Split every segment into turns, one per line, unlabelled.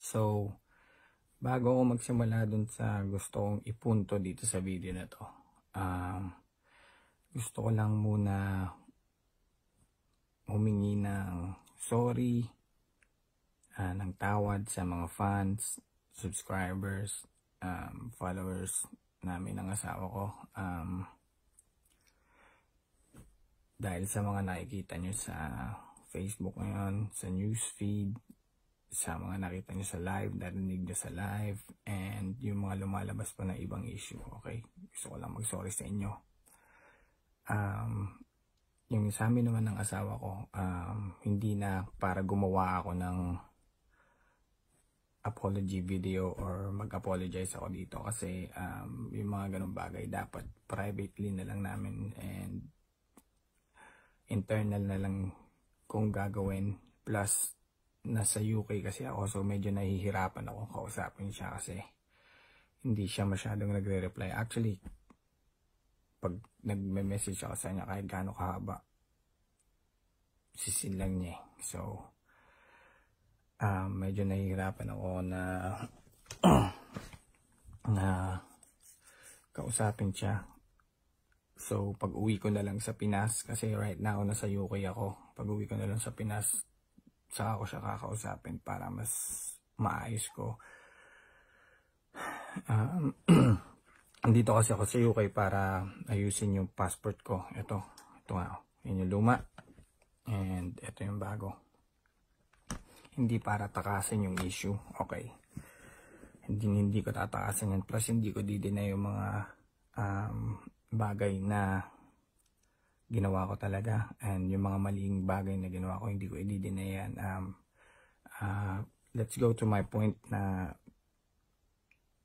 So, bago ako magsimula dun sa gusto kong ipunto dito sa video na to, gusto ko lang muna humingi ng sorry, ng tawad sa mga fans, subscribers, followers namin ng asawa ko. Dahil sa mga nakikita nyo sa Facebook ngayon, sa newsfeed, sa mga nakita nyo sa live, narinig nyo sa live, and yung mga lumalabas pa na ibang issue, okay? Gusto ko lang mag-sorry sa inyo. Yung sa amin naman ng asawa ko, hindi na para gumawa ako ng apology video or mag-apologize ako dito kasi yung mga ganong bagay dapat privately na lang namin and internal na lang kung gagawin. Plus nasa UK kasi ako, so medyo nahihirapan ako kausapin siya kasi hindi siya masyadong nagre-reply. Actually, pag nagme-message ako sa kanya kahit gaano kahaba, sisin lang niya. So medyo nahihirapan ako na na kausapin siya. So pag uwi ko na lang sa Pinas, kasi right now nasa UK ako, pag uwi ko na lang sa Pinas, saka ako siya kakausapin para mas maayos ko. Dito kasi ako sa UK para ayusin yung passport ko. Ito nga, yun yung luma, and ito yung bago. Hindi para takasin yung issue, okay? Hindi ko tatakasin yan. Plus hindi ko dideny yung mga bagay na ginawa ko talaga, and yung mga maling bagay na ginawa ko hindi ko i-deny yan. Let's go to my point, na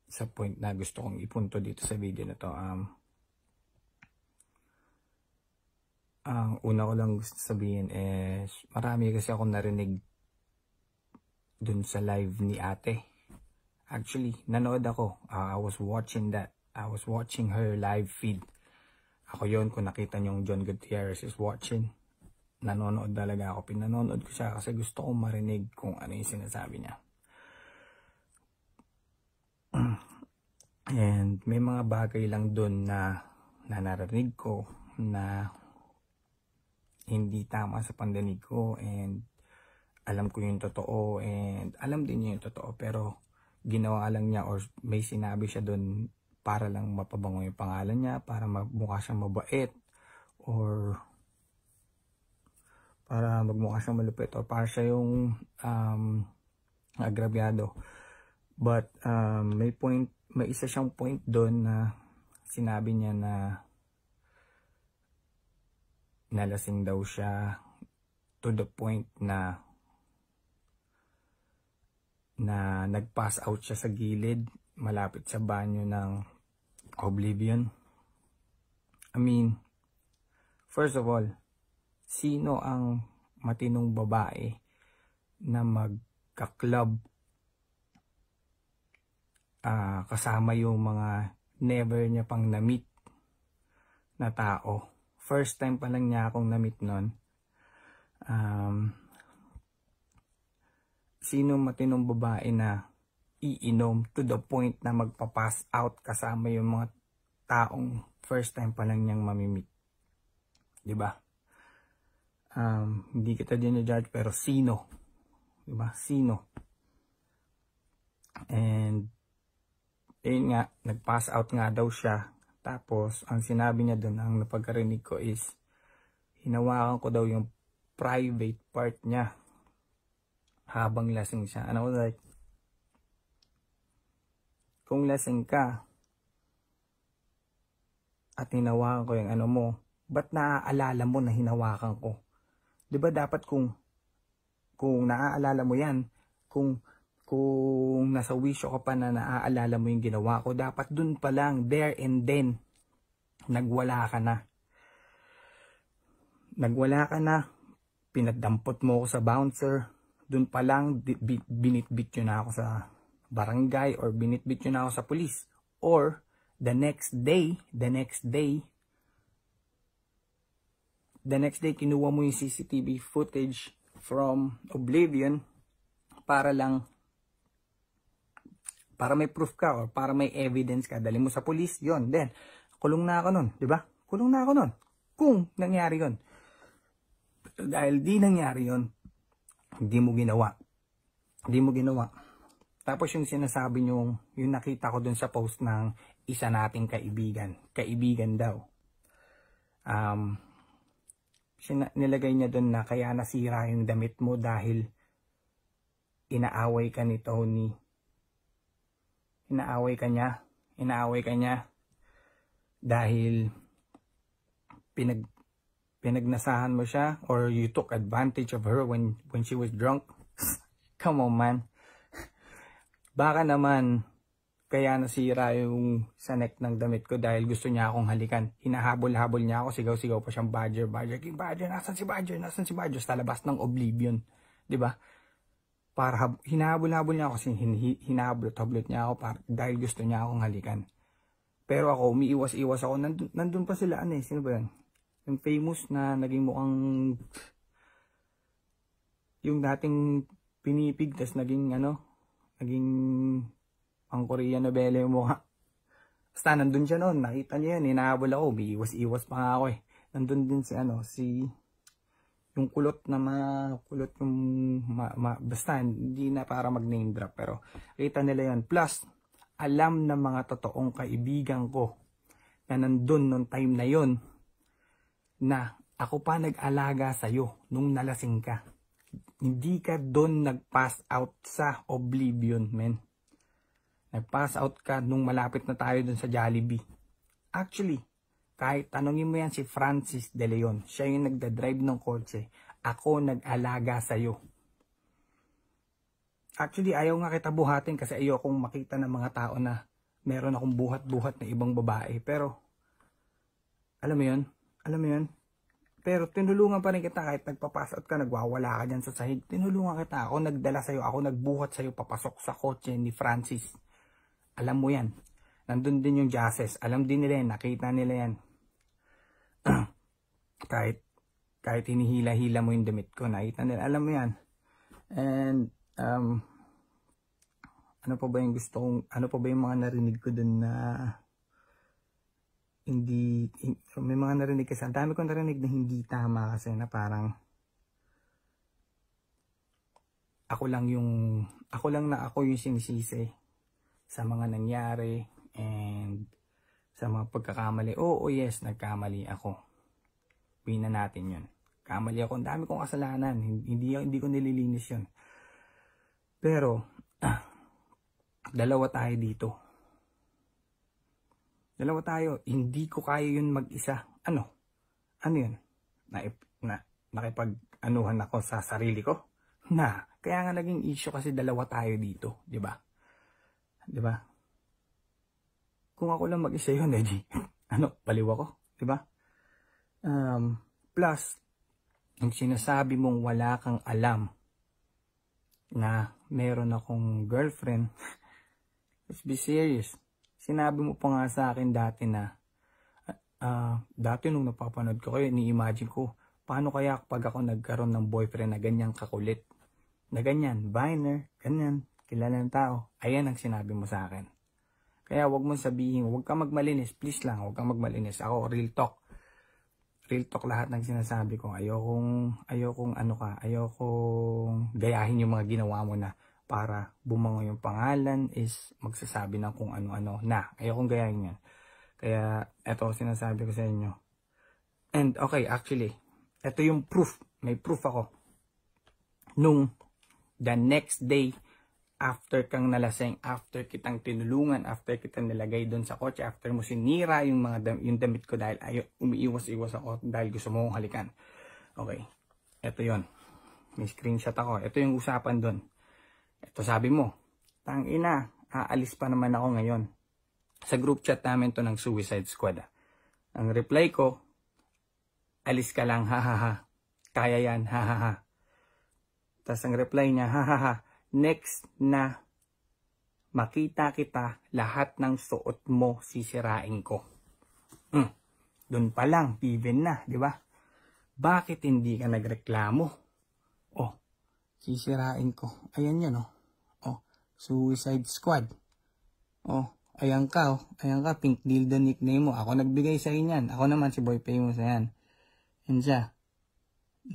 sa point na gusto kong ipunto dito sa video na to. Ang una ko lang gusto sabihin is marami kasi akong narinig dun sa live ni ate. Actually, nanood ako. I was watching that. I was watching her live feed. Ako yon, kung nakita niyo yung John Gutierrez is watching. Nanonood talaga ako. Pinanonood ko siya kasi gusto kong marinig kung ano yung sinasabi niya. And may mga bagay lang dun na narinig ko na hindi tama sa pandinig ko, and alam ko yung totoo, and alam din niya yung totoo, pero ginawa lang niya or may sinabi siya dun para lang mapabango yung pangalan niya, para magmukha siyang mabait, or para magmukha siyang malupit, or para siya yung agrabyado. But may isa siyang point doon na sinabi niya na nalasing daw siya to the point na nag-pass out siya sa gilid malapit sa banyo ng Oblivion. I mean, first of all, sino ang matinong babae na magka-club kasama yung mga never niya pang na-meet na tao? First time pa lang niya akong na-meet nun. Sino matinong babae na iinom to the point na magpa-pass out kasama yung mga taong first time pa lang niyang mamimit? Diba? Hindi kita din na-judge, pero sino? Diba? Sino? And ayun nga, nag-pass out nga daw siya. Tapos ang sinabi niya doon, ang napagkarinig ko is, hinawakan ko daw yung private part niya habang lasing siya. And I was like, kung lasing ka at hinawakan ko yung ano mo, ba't naaalala mo na hinawakan ko? Diba dapat kung naaalala mo yan, kung nasa wisyo ka pa na naaalala mo yung ginawa ko, dapat dun pa lang, there and then, nagwala ka na. Nagwala ka na, pinadampot mo ako sa bouncer, dun pa lang, binitbit yun na ako sa barangay, or binitbit yun na ako sa police. Or, the next day, the next day, kinuha mo yung CCTV footage from Oblivion para may proof ka or para may evidence ka. Dali mo sa police, yon. Then, kulong na ako nun, di ba? Kulong na ako nun. Kung nangyari yon. Dahil di nangyari yon, hindi mo ginawa. Hindi mo ginawa. Tapos yung sinasabi nyo, yung nakita ko dun sa post ng isa nating kaibigan. Kaibigan daw. Nilagay niya dun na kaya nasira yung damit mo dahil inaaway ka ni Tony. Inaaway ka niya dahil pinagnasahan mo siya or you took advantage of her when she was drunk. Come on, man. Baka naman kaya nasira yung sa neck ng damit ko dahil gusto niya akong halikan. Hinahabol-habol niya ako, sigaw-sigaw pa siyang Badger. King Badger, nasan si Badger? Sa labas ng Oblivion, 'di ba? Para hinahabol-habol niya ako, hinahabol-habol niya ako dahil gusto niya akong halikan. Pero ako, umiiwas-iwas ako. Nandun pa sila, sino ba yun? Yung famous na naging mukhang yung dating pinipig, tas naging pang Korean novela yung mukha. Basta nandun siya noon, nakita niya yun, hinahabol ako, umiiwas-iwas pa nga ako eh. Nandun din yung kulot basta hindi na para mag name drop, pero kita nila yun. Plus, alam ng mga totoong kaibigan ko na nandun nung time na yun na ako pa nag-alaga sa'yo nung nalasing ka. Hindi ka doon nag-pass out sa Oblivion, men. Nag-pass out ka nung malapit na tayo doon sa Jollibee. Actually, kahit tanongin mo yan si Francis De Leon, siya yung nagdadrive ng kotse, ako nag-alaga sa'yo. Actually, ayaw nga kita buhatin kasi ayaw kong makita ng mga tao na meron akong buhat-buhat na ibang babae. Pero, alam mo yun? Pero tinulungan pa rin kita kahit nagpapass out ka, nagwawala ka dyan sa sahig. Tinulungan kita, ako nagdala sa'yo, ako nagbuhat sa'yo papasok sa kotse ni Francis. Alam mo yan. Nandun din yung Jazes. Alam din nila yan. Nakita nila yan. kahit hinihila-hila mo yung damit ko, nakita nila. Alam mo yan. And, ano pa ba yung mga narinig ko dun na may mga narinig kasi. Ang dami kong narinig na hindi tama kasi na parang ako lang yung sinisisi sa mga nangyari and sa mga pagkakamali. Oo, yes, nagkamali ako. Pina natin yun. Kamali ako. Ang dami kong kasalanan. Hindi ko nililinis yun. Pero, dalawa tayo dito. Dalawa tayo. Hindi ko kaya yun mag-isa. Ano yun? Nakipag-anuhan ako sa sarili ko? Kaya nga naging issue kasi dalawa tayo dito. Diba? Kung ako lang mag-isa yun, baliw ako. Diba? Plus, yung sinasabi mong wala kang alam na meron akong girlfriend, let's be serious. Sinabi mo pa nga sa akin dati na, dati nung napapanood ko kayo, ni-imagine ko, paano kaya pag ako nagkaroon ng boyfriend na ganyang kakulit? Na ganyan, Viner, ganyan, kilala ng tao. Ayan ang sinabi mo sa akin. Kaya wag mong sabihin, wag kang magmalinis, please lang, wag kang magmalinis. Ako, real talk. Real talk lahat ng sinasabi ko. Ayokong gayahin yung mga ginawa mo na para bumango yung pangalan is magsasabi ng kung ano-ano na. Ayokong gayahin yan. Kaya, eto sinasabi ko sa inyo. And, okay, actually, eto yung proof. May proof ako. Nung the next day, after kang nalasing, after kitang tinulungan, after kitang nilagay doon sa kotse, after mo sinira yung damit ko dahil umiiwas-iwas ako dahil gusto mo kong halikan. Okay, eto yon. May screenshot ako. Ito yung usapan doon. Ito sabi mo, tangina, aalis pa naman ako ngayon. Sa group chat namin to ng Suicide Squad. Ang reply ko, alis ka lang, ha. Kaya yan, ha. Tapos ang reply niya, ha. Next na makita kita, lahat ng suot mo sisirain ko. Doon pa lang, even na, di ba? Bakit hindi ka nagreklamo? Oh, sisirain ko. Ayan yan, oh. Oh, Suicide Squad. Oh, ayan ka, oh. Ayan ka, Pink Dildo nickname mo. Ako nagbigay sa inyan. Ako naman si Boy Famous, ayan. Yan siya.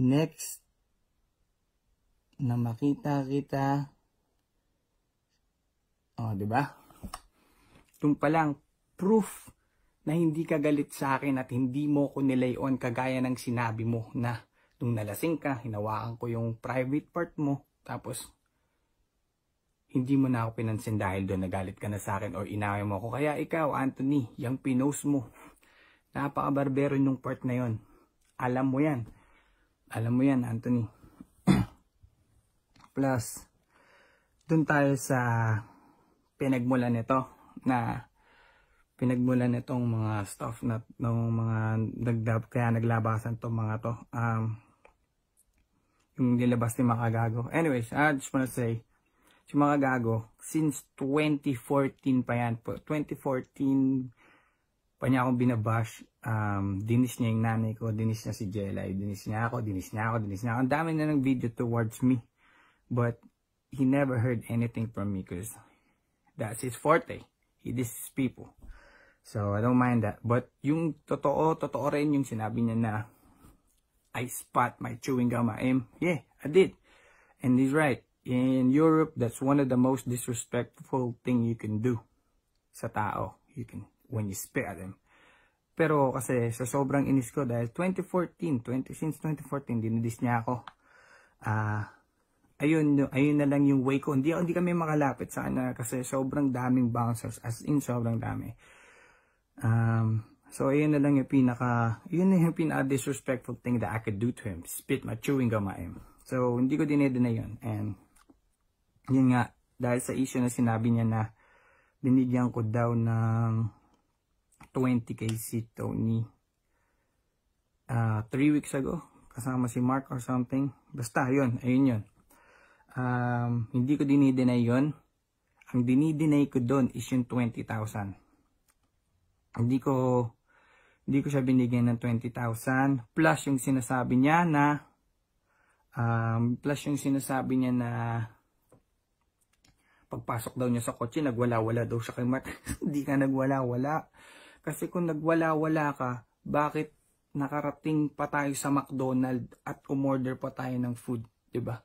Next, na makita kita. Oh, di ba? Itong palang proof na hindi ka galit sa akin at hindi mo ko nilayon kagaya ng sinabi mo na nung nalasing ka, hinawakan ko yung private part mo, tapos hindi mo na ako pinansin dahil doon nagalit ka na sa akin or inaway mo ako. Kaya ikaw, Anthony, yung pinost mo, napaka-barbero yung part na yon. Alam mo yan. Alam mo yan, Anthony. Plus, doon tayo sa pinagmulan nito na pinagmulan nitong mga stuff na ng mga kaya naglabasan to mga to. Yung nilabas ni Makagago. Anyways, I just wanna say, si Makagago, since 2014 pa yan po. 2014 pa niya akong binabash. Dinis niya yung nanay ko, dinis niya si Jelay, dinis niya ako. Ang dami na ng video towards me. But he never heard anything from me because that's his forte. He disses people. So, I don't mind that. But yung totoo rin yung sinabi niya na I spat my chewing gum at him. Yeah, I did. And he's right. In Europe, that's one of the most disrespectful thing you can do sa tao. When you spit at him. Pero kasi sa sobrang inis ko dahil since 2014, dinidis niya ako. Ayun na lang yung way ko. Hindi kami makalapit sa kanya kasi sobrang daming bouncers. As in, sobrang dami. So ayun na lang yung pinaka-disrespectful thing that I could do to him. Spit my chewing gum at him. So, hindi ko dinedeny yun. And, yun nga, dahil sa issue na sinabi niya na binigyan ko daw ng 20k si Tony 3 weeks ago. Kasama si Mark or something. Basta, ayun yun. Hindi ko dinedeny yun. Ang dinideny ko doon is yung 20,000. Hindi ko siya binigyan ng 20,000 plus yung sinasabi niya na pagpasok daw niya sa kotse nagwala-wala daw siya kay Mark. Hindi ka nagwala-wala. Kasi kung nagwala-wala ka, bakit nakarating pa tayo sa McDonald's at umorder pa tayo ng food, 'di ba?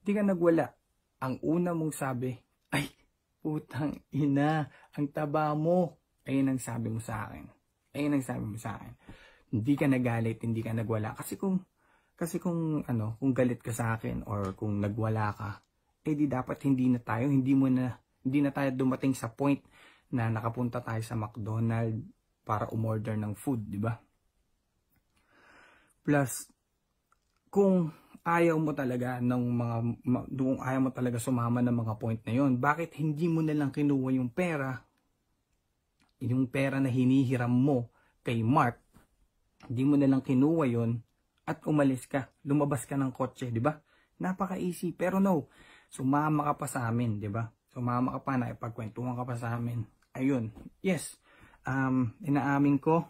Hindi ka nagwala. Ang una mong sabi, ay, putang ina, ang taba mo. Ayun ang sabi mo sa akin. Hindi ka nagalit, hindi ka nagwala. Kasi kung galit ka sa akin or kung nagwala ka, di dapat hindi na tayo dumating sa point na nakapunta tayo sa McDonald's para umorder ng food, di ba? Plus, kung ayaw mo talaga sumama ng mga point na yon, bakit hindi mo na lang kinuha yung pera na hinihiram mo kay Mark, hindi mo na lang kinuha yon at umalis ka, lumabas ka ng kotse, di ba? Napaka-easy, pero no, sumama ka pa sa amin, di ba? Sumama ka pa, naipagkwentuhan ka pa sa amin. Ayun, yes, inaamin ko,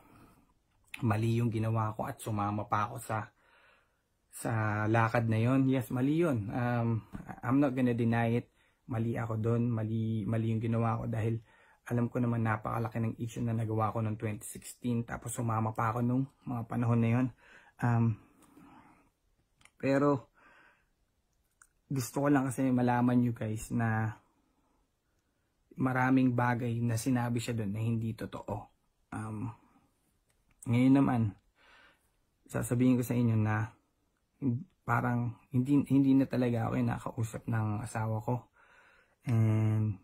mali yung ginawa ko at sumama pa ako sa lakad na yon. Yes, mali yun. I'm not gonna deny it. Mali ako doon, mali yung ginawa ko dahil alam ko naman napakalaki ng issue na nagawa ko noong 2016 tapos sumama pa ako nung mga panahon na yon. Pero gusto ko lang kasi malaman nyo guys na maraming bagay na sinabi siya doon na hindi totoo. Ngayon naman, sasabihin ko sa inyo na parang hindi na talaga ako yung nakausap ng asawa ko. And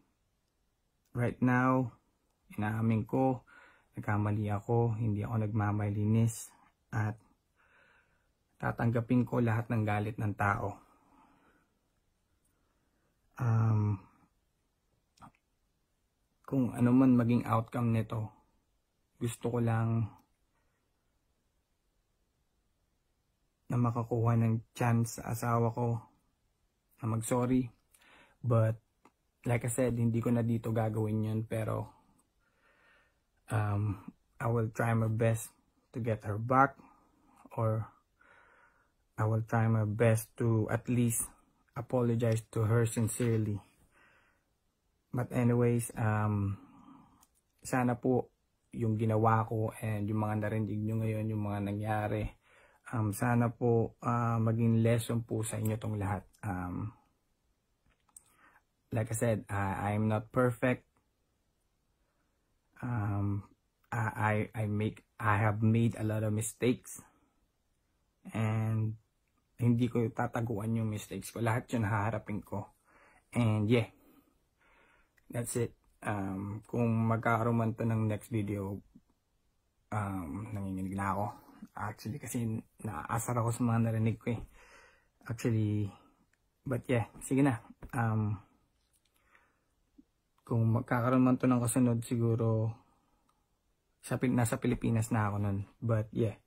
right now, inaamin ko, nagkamali ako, hindi ako nagmamalinis at tatanggapin ko lahat ng galit ng tao. Kung ano man maging outcome nito, gusto ko lang na makakuha ng chance sa asawa ko na mag-sorry. But like I said, hindi ko na dito gagawin yun, pero I will try my best to get her back or I will try my best to at least apologize to her sincerely. But anyways, sana po yung ginawa ko and yung mga narinig nyo ngayon, yung mga nangyari, sana po maging lesson po sa inyo tong lahat. Like I said, I am not perfect. I have made a lot of mistakes, and hindi ko tataguan yung mistakes ko. Lahat yun haharapin ko. And yeah, that's it. Kung magkakaroon man to ng next video, nanginginig na ako. Actually, kasi naaasar ako sa mga narinig ko eh. Actually, but yeah, sige na. Kung magkakaroon man to ng kasunod, siguro nasa Pilipinas na ako nun. But yeah,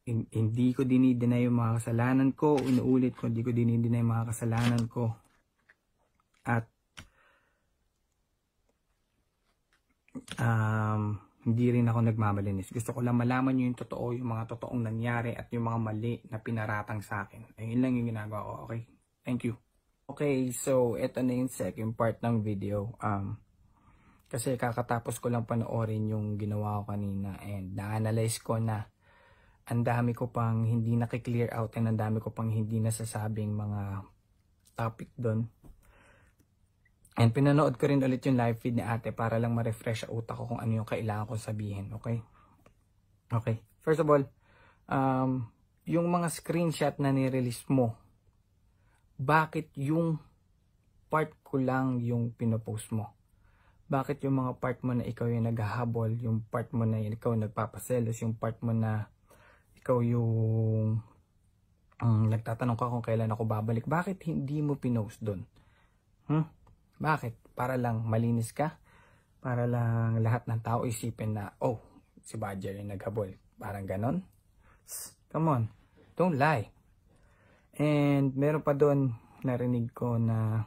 hindi ko dinideny yung mga kasalanan ko. Inuulit ko, hindi ko dinideny yung mga kasalanan ko. At hindi rin ako nagmamalinis. Gusto ko lang malaman nyo yung totoo, yung mga totoong nangyari at yung mga mali na pinaratang sa akin. Ayun lang yung ginagawa ko. Okay? Thank you. Okay, so ito na yung second part ng video. Kasi kakatapos ko lang panoorin yung ginawa ko kanina and na-analyze ko na ang dami ko pang hindi nakiklear out and ang dami ko pang hindi nasasabing mga topic doon. And pinanood ko rin ulit yung live feed ni ate para lang ma-refresh sa utak ko kung ano yung kailangan kong sabihin. Okay? Okay. First of all, yung mga screenshot na nirelease mo, bakit yung part ko lang yung pinopost mo? Bakit yung mga part mo na ikaw yung naghahabol, yung part mo na ikaw nagpapaselos, yung part mo na ikaw yung nagtatanong ka kung kailan ako babalik, bakit hindi mo pinost doon? Bakit? Para lang malinis ka? Para lang lahat ng tao isipin na, oh, si Badger yung naghabol. Parang ganon? Come on, don't lie. And meron pa doon, narinig ko na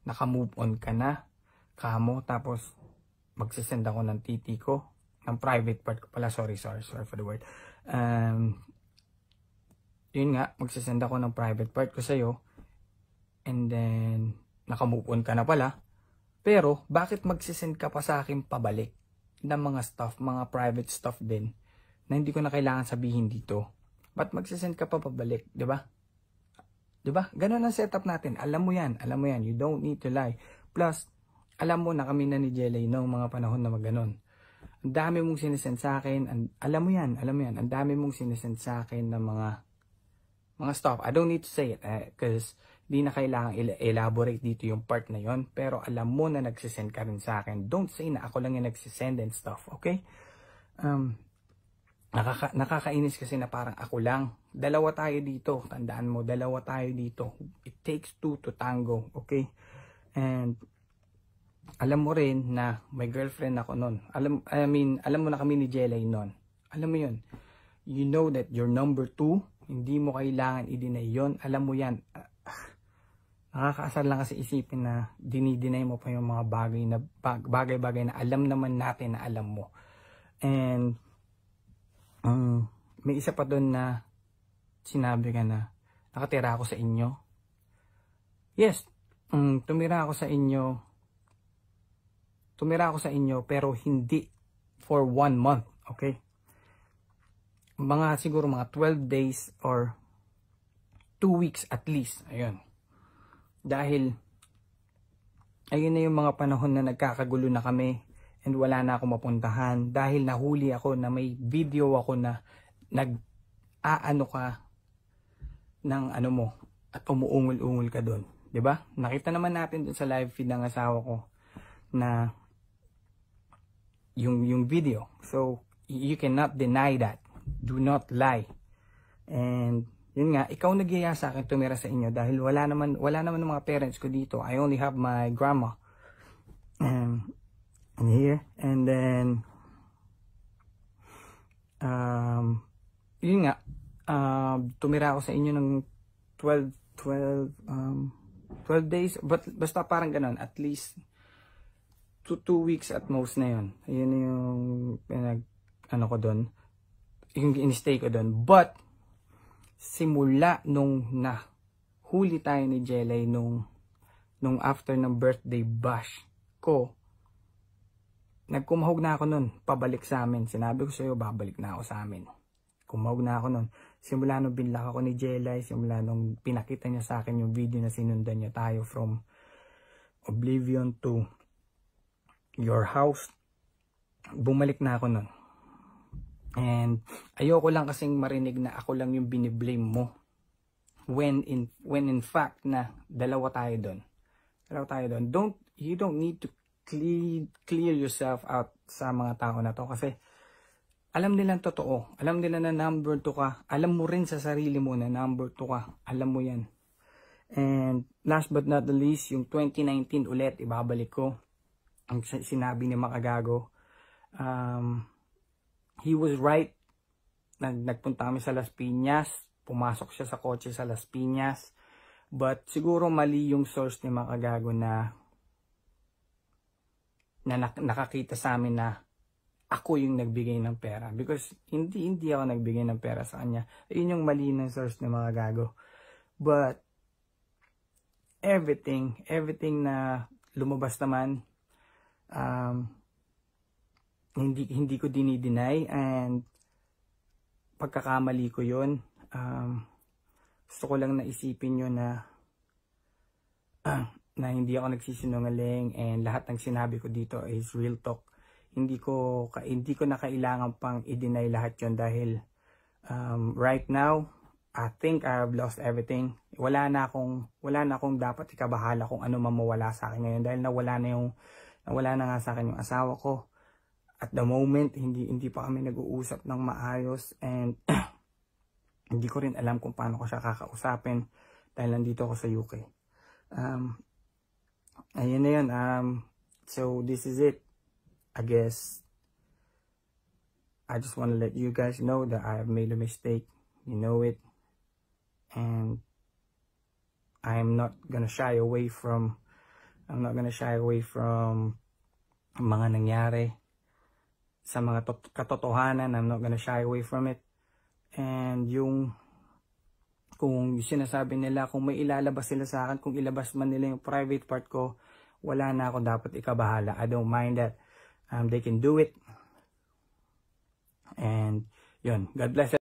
naka-move on ka na, kamo, tapos magsisend ako ng titi ko, ng private part ko pala, sorry for the word. Yun nga, magsisend ako ng private part ko sa'yo, and then naka-move on ka na pala, pero bakit magsisend ka pa sa akin pabalik ng mga stuff, mga private stuff din, na hindi ko na kailangan sabihin dito? Ba't magsisend ka pa pabalik, di ba? Di ba? Ganun ang setup natin. Alam mo yan. You don't need to lie. Plus, alam mo na kami na ni Jelay noong mga panahon na maganon. Ang dami mong sinesend sa akin. Alam mo yan. Ang dami mong sinesend sa akin ng mga stuff. I don't need to say it because di na kailangan elaborate dito yung part na yon. Pero alam mo na nagsisend ka rin sa akin. Don't say na ako lang yung nagsisend and stuff. Okay? Nakakainis kasi na parang ako lang. Dalawa tayo dito. Tandaan mo, dalawa tayo dito. It takes two to tango. Okay? And alam mo rin na may girlfriend ako nun. Alam mo na kami ni Jelay nun. Alam mo yun. You know that you're number 2. Hindi mo kailangan i-deny yun. Alam mo yan. Nakakaasar lang kasi isipin na dinideny mo pa yung mga bagay-bagay na alam naman natin na alam mo. And may isa pa doon na sinabi ka na nakatira ako sa inyo. Yes, tumira ako sa inyo pero hindi for 1 month, okay? Siguro mga 12 days or 2 weeks at least, ayun. Dahil ayun na yung mga panahon na nagkakagulo na kami and wala na ako mapuntahan dahil nahuli ako na may video ako na nag-aano ka ng ano mo at umuungol-ungol ka doon, 'di ba? Nakita naman natin doon sa live feed ng asawa ko na yung video. So you cannot deny that. Do not lie. And yun nga, ikaw nagyaya sa akin tumira sa inyo dahil wala naman ng mga parents ko dito. I only have my grandma and here, and then yun nga, tumira ako sa inyo ng 12 days, basta parang ganon, at least 2 weeks at most na yun. Ayun yung ano ko doon. yung in-stay ko doon. But, simula nung huli tayo ni Jelay nung after ng birthday bash ko, nagkumahog na ako nun, pabalik sa amin. Sinabi ko sa'yo, babalik na ako sa amin. Kumahog na ako nun. Simula nung binlock ako ni Jelay, simula nung pinakita niya sa akin yung video na sinundan niya tayo from Oblivion to your house, bumalik na ako nun. And ayoko lang kasing marinig na ako lang yung biniblame mo. When in fact na dalawa tayo doon. You don't need to clear yourself out sa mga tao na to kasi alam nilang totoo. Alam nila na number 2 ka. Alam mo rin sa sarili mo na number 2 ka. Alam mo yan. And last but not the least, yung 2019 ulit, ibabalik ko. Ang sinabi ni Makagago. He was right. Nagpunta kami sa Las Piñas. Pumasok siya sa kotse sa Las Piñas. But siguro mali yung source ni Makagago na nakakita sa amin na ako yung nagbigay ng pera. Because hindi ako nagbigay ng pera sa kanya. Yun yung mali ng source ni Makagago. But everything na lumabas naman, hindi ko dinideny, and pagkakamali ko yun. Gusto ko lang naisipin nyo na hindi ako nagsisinungaling, and lahat ng sinabi ko dito is real talk. Hindi ko na kailangan pang i-deny lahat yon dahil right now I think I have lost everything. Wala na akong dapat ikabahala kung ano mamawala sa akin ngayon dahil nawala na nga sa akin yung asawa ko. At the moment, hindi pa kami nag-uusap ng maayos, and hindi ko rin alam kung paano ko siya kakausapin dahil nandito ako sa UK. Ayun na yun. So this is it. I guess I just want to let you guys know that I have made a mistake. You know it. And I'm not gonna shy away from mga nangyari sa mga katotohanan. I'm not gonna shy away from it. And kung sinasabi nila, kung may ilalabas sila sa akin, kung ilabas man nila yung private part ko, wala na ako dapat ikabahala. I don't mind that. They can do it. And yun, God bless.